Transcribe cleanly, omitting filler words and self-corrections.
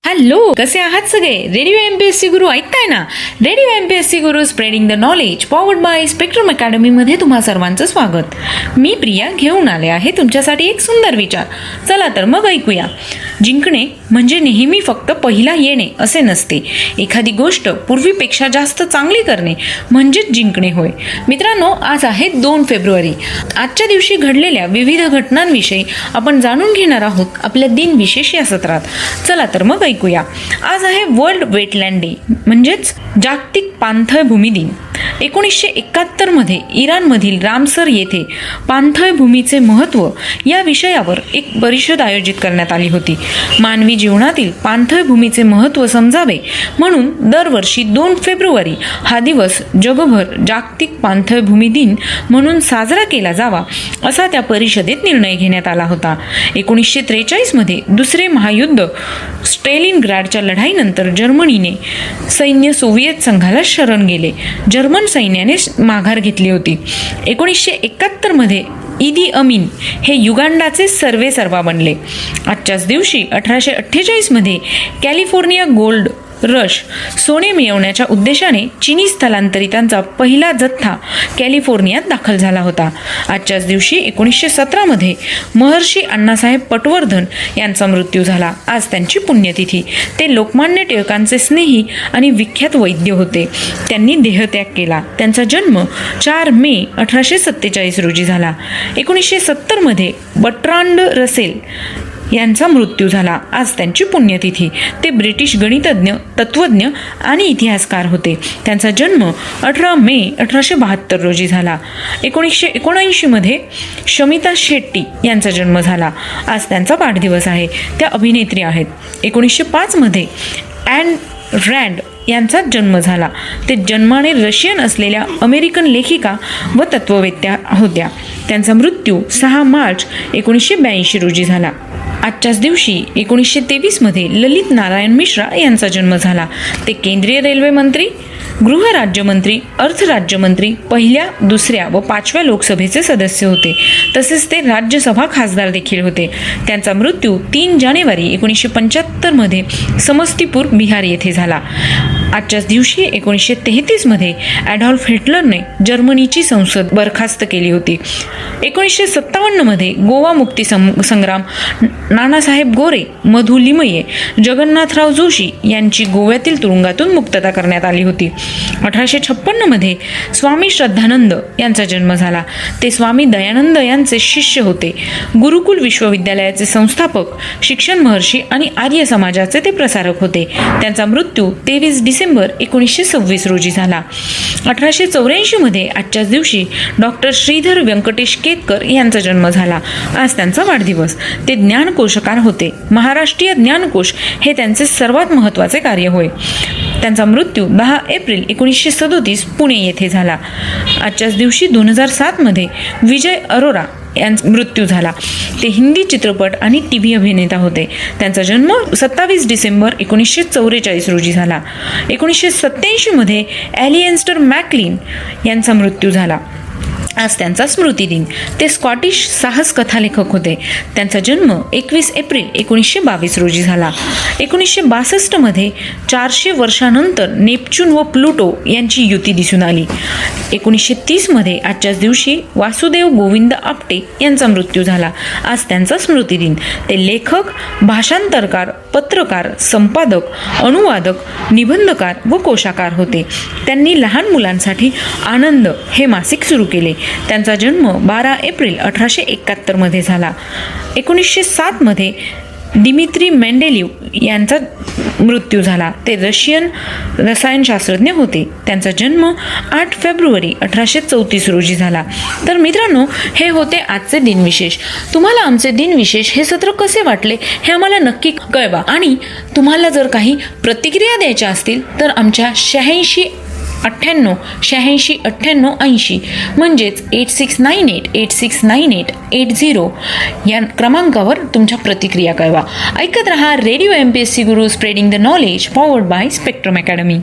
Hello, कसे आहात सगळे? रेडिओ एमपीएससी गुरु ऐकताय ना? Radio MPSC Guru spreading the knowledge powered by spectrum academy मध्ये तुम्हा सर्वांचं स्वागत. मी प्रिया घेऊन आले आहे तुमच्यासाठी एक सुंदर विचार. चला तर मग ऐकूया. जिंकणे म्हणजे नेहमी फक्त पहिला येणे असे नसते. एखादी गोष्ट पूर्वीपेक्षा जास्त चांगली करणे म्हणजेच जिंकणे होय. मित्रांनो, आज आहे 2 फेब्रुवारी. आजच्या दिवशी घडलेल्या विविध घटनांविषयी आपण जाणून घेणार आहोत आपल्या दिनविशेष या सत्रात. चला तर मग ऐकूया. आज आहे वर्ल्ड वेटलँड डे म्हणजेच जागतिक पाणथळ भूमी दिन. 1971 मध्ये इराणमधील रामसर येथे पाणथळ भूमीचे महत्त्व या विषयावर एक परिषद आयोजित करण्यात आली होती. मानवी जीवनातील पाणथळ भूमीचे महत्त्व समजावे म्हणून दरवर्षी 2 फेब्रुवारी हा दिवस जगभर जागतिक पाणथळ भूमी दिन म्हणून साजरा केला जावा असा त्या परिषदेत निर्णय घेण्यात आला होता. 1943 मध्ये दुसरे महायुद्ध स्टेलिनग्राडच्या लढाईनंतर जर्मनीने सैन्य सोव्हिएत संघाला शरण गेले. जर्मन सैन्याने माघार घेतली होती. 1971 मध्ये इदी अमीन हे युगांडाचे सर्वेसर्वा बनले. आजच्याच दिवशी 1848 मध्ये कॅलिफोर्निया गोल्ड रश सोने मिळवण्याच्या उद्देशाने चीनी स्थलांतरितांचा पहिला जथ्था कॅलिफोर्नियात दाखल झाला होता. आजच्याच दिवशी 1917 मध्ये महर्षी अण्णासाहेब पटवर्धन यांचा मृत्यू झाला. आज त्यांची पुण्यतिथी. ते लोकमान्य टिळकांचे स्नेही आणि विख्यात वैद्य होते. त्यांनी देहत्याग केला. त्यांचा जन्म 4 मे 1847 रोजी झाला. 1970 मध्ये बर्ट्रांड रसेल यांचा मृत्यू झाला. आज त्यांची पुण्यतिथी. ते ब्रिटिश गणितज्ञ, तत्त्वज्ञ आणि इतिहासकार होते. त्यांचा जन्म 18 मे 1872 रोजी झाला. 1979 मध्ये शमिता शेट्टी यांचा जन्म झाला. आज त्यांचा वाढदिवस आहे. त्या अभिनेत्री आहेत. 1905 मध्ये ॲन रँड यांचा जन्म झाला. ते जन्माने रशियन असलेल्या अमेरिकन लेखिका व तत्त्ववेत्त्या होत्या. त्यांचा मृत्यू 6 मार्च 1982 रोजी झाला. आजच्याच दिवशी 1923 मध्ये ललित नारायण मिश्रा यांचा जन्म झाला. ते केंद्रीय रेल्वे मंत्री, गृहराज्यमंत्री, अर्थराज्यमंत्री, पहिल्या, दुसऱ्या व 5व्या लोकसभेचे सदस्य होते. तसेच ते राज्यसभा खासदार देखील होते. त्यांचा मृत्यू 3 जानेवारी 1975 मध्ये समस्तीपूर, बिहार येथे झाला. आजच्याच दिवशी 1933 मध्ये ॲडॉल्फ हिटलरने जर्मनीची संसद बरखास्त केली होती. 1957 मध्ये गोवा मुक्ती संग्राम नानासाहेब गोरे, मधु लिमये, जगन्नाथराव जोशी यांची गोव्यातील तुरुंगातून मुक्तता करण्यात आली होती. 1856 मध्ये स्वामी श्रद्धानंद यांचा जन्म झाला. ते स्वामी दयानंद यांचे शिष्य होते. गुरुकुल विश्वविद्यालयाचे संस्थापक, शिक्षण महर्षी आणि आर्य समाजाचे ते प्रसारक होते. त्यांचा मृत्यू 23 डिसेंबर 1926 रोजी झाला. 1884 मध्ये आजच्याच दिवशी डॉक्टर श्रीधर व्यंकटेश केतकर यांचा जन्म झाला. आज त्यांचा वाढदिवस. ते ज्ञानकोशकार होते. महाराष्ट्रीय ज्ञानकोश हे त्यांचे सर्वात महत्त्वाचे कार्य होय. त्यांचा मृत्यू 10 एप्रिल 1937 पुणे येथे झाला. आजच्याच दिवशी 2007 मध्ये विजय अरोरा यांचा मृत्यू झाला. ते हिंदी चित्रपट आणि TV अभिनेता होते. त्यांचा जन्म 27 डिसेंबर 1944 रोजी झाला. 1987 मध्ये ॲलिएन्स्टर मॅकलिन यांचा मृत्यू झाला. आज त्यांचा स्मृतिदिन. ते स्कॉटिश साहस कथालेखक होते. त्यांचा जन्म 21 एप्रिल 1922 रोजी झाला. 1962 मध्ये 400 वर्षानंतर नेपच्यून व प्लुटो यांची युती दिसून आली. 1930 मध्ये आजच्याच दिवशी वासुदेव गोविंद आपटे यांचा मृत्यू झाला. आज त्यांचा स्मृतिदिन. ते लेखक, भाषांतरकार, पत्रकार, संपादक, अनुवादक, निबंधकार व कोशाकार होते. त्यांनी लहान मुलांसाठी आनंद हे मासिक सुरू केले. त्यांचा जन्म 12 एप्रिल 1871 मध्ये झाला. 1907 मध्ये दिमित्री मेंडेलिव्ह यांचा मृत्यू झाला. ते रशियन रसायनशास्त्रज्ञ होते. त्यांचा जन्म 8 फेब्रुवारी 1834 रोजी झाला. तर मित्रांनो, हे होते आजचे दिनविशेष. तुम्हाला आमचे दिनविशेष हे सत्र कसे वाटले हे आम्हाला नक्की कळवा. आणि तुम्हाला जर काही प्रतिक्रिया द्यायच्या असतील तर आमच्या 8698 म्हणजेच 8698869880 या क्रमांकावर तुमच्या प्रतिक्रिया कळवा. ऐकत रहा radio MPSC Guru spreading the knowledge powered by spectrum academy.